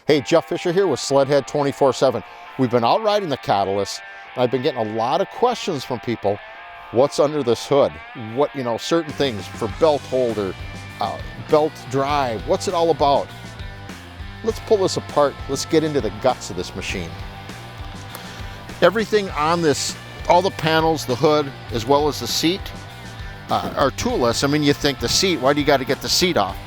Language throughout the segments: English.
Hey, Jeff Fischer here with Sledhead 24/7. We've been out riding the Toolless. I've been getting a lot of questions from people. What's under this hood? What, certain things for belt holder, belt drive. What's it all about? Let's pull this apart. Let's get into the guts of this machine. Everything on this, all the panels, the hood, as well as the seat, are toolless. I mean, you think the seat, why do you got to get the seat off?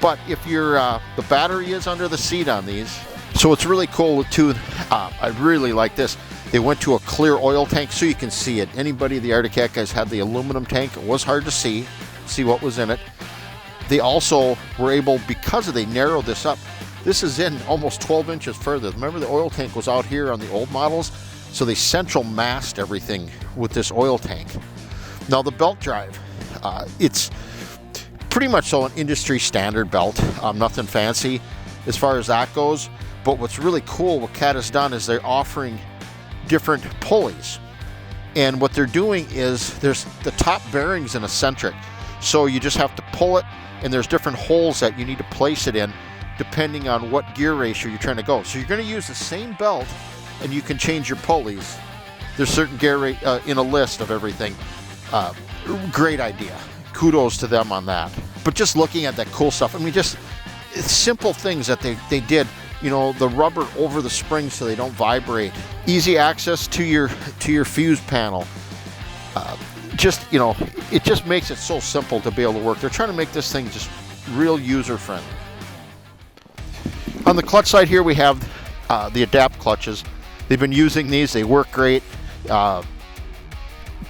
But if you're, the battery is under the seat on these. So it's really cool too. I really like this. They went to a clear oil tank so you can see it. Anybody, the Arctic Cat guys, had the aluminum tank. It was hard to see what was in it. They also were able, because they narrowed this up, this is in almost 12 inches further. Remember, the oil tank was out here on the old models, so they central massed everything with this oil tank. Now the belt drive, it's pretty much so an industry standard belt, nothing fancy as far as that goes. But what's really cool, what Cat has done is they're offering different pulleys. And what they're doing is there's the top bearings in eccentric. So you just have to pull it, and there's different holes that you need to place it in depending on what gear ratio you're trying to go. So you're going to use the same belt and you can change your pulleys. There's certain gear rate in a list of everything. Great idea. Kudos to them on that. But just looking at that cool stuff, I mean, just simple things that they did. The rubber over the springs so they don't vibrate. Easy access to your fuse panel. It just makes it so simple to be able to work. They're trying to make this thing just real user friendly. On the clutch side here, we have the adapt clutches. They've been using these. They work great.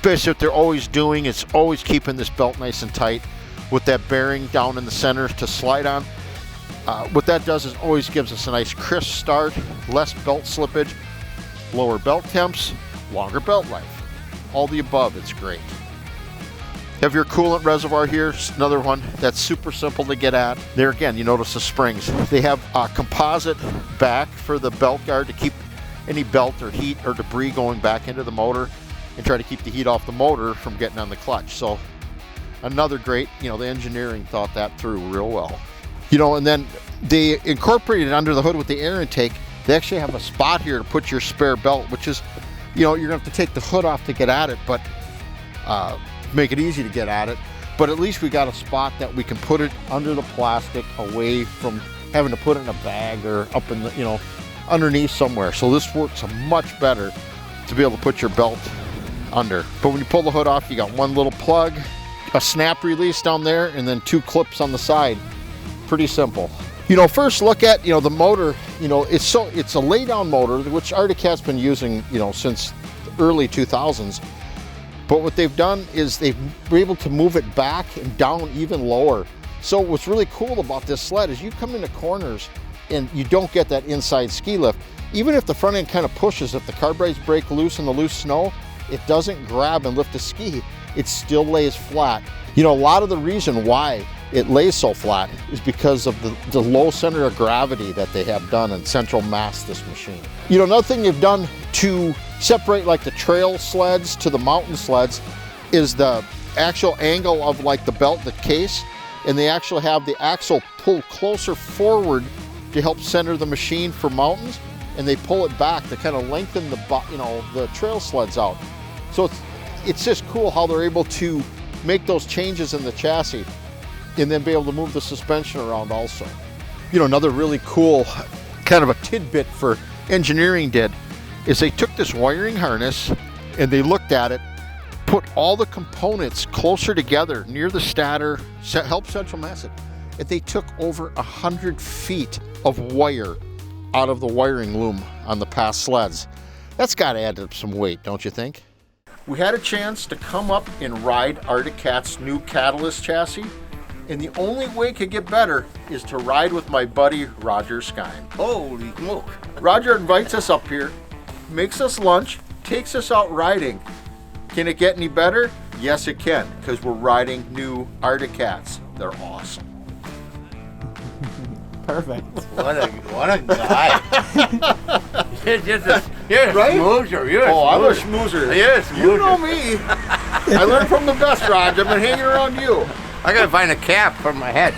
Basically what they're always doing is always keeping this belt nice and tight with that bearing down in the center to slide on. What that does is always gives us a nice crisp start, less belt slippage, lower belt temps, longer belt life. All the above, it's great. Have your coolant reservoir here, another one that's super simple to get at. There again, you notice the springs. They have a composite back for the belt guard to keep any belt or heat or debris going back into the motor and try to keep the heat off the motor from getting on the clutch. So another great, the engineering thought that through real well. And then they incorporated under the hood with the air intake. They actually have a spot here to put your spare belt, which is, you're gonna have to take the hood off to get at it, but make it easy to get at it. But at least we got a spot that we can put it under the plastic, away from having to put it in a bag or up in the, underneath somewhere. So this works much better to be able to put your belt under. But when you pull the hood off, you got one little plug, a snap release down there, and then two clips on the side. Pretty simple. First look at, the motor, it's a lay down motor, which Arctic Cat's been using, since the early 2000s. But what they've done is they've been able to move it back and down even lower. So what's really cool about this sled is you come into corners and you don't get that inside ski lift. Even if the front end kind of pushes, if the carburetors break loose in the loose snow, it doesn't grab and lift the ski. It still lays flat. A lot of the reason why it lays so flat is because of the low center of gravity that they have done and central mass this machine. Another thing they've done to separate like the trail sleds to the mountain sleds is the actual angle of like the belt, the case, and they actually have the axle pulled closer forward to help center the machine for mountains, and they pull it back to kind of lengthen the trail sleds out. So it's just cool how they're able to make those changes in the chassis and then be able to move the suspension around also. Another really cool kind of a tidbit for engineering is they took this wiring harness and they looked at it, put all the components closer together near the stator, help central mass it, and they took over 100 feet of wire out of the wiring loom on the past sleds. That's got to add up some weight, don't you think? We had a chance to come up and ride Arctic Cat's new Toolless chassis, and the only way it could get better is to ride with my buddy Roger Skine. Holy smoke. Roger invites us up here, makes us lunch, takes us out riding. Can it get any better? Yes, it can, because we're riding new Arctic Cats. They're awesome. Perfect. What a guy. You're a Right? schmoozer. I'm a schmoozer. You're a schmoozer. You know me. I learned from the best, Roger. I've been hanging around you. I gotta find a cap for my head.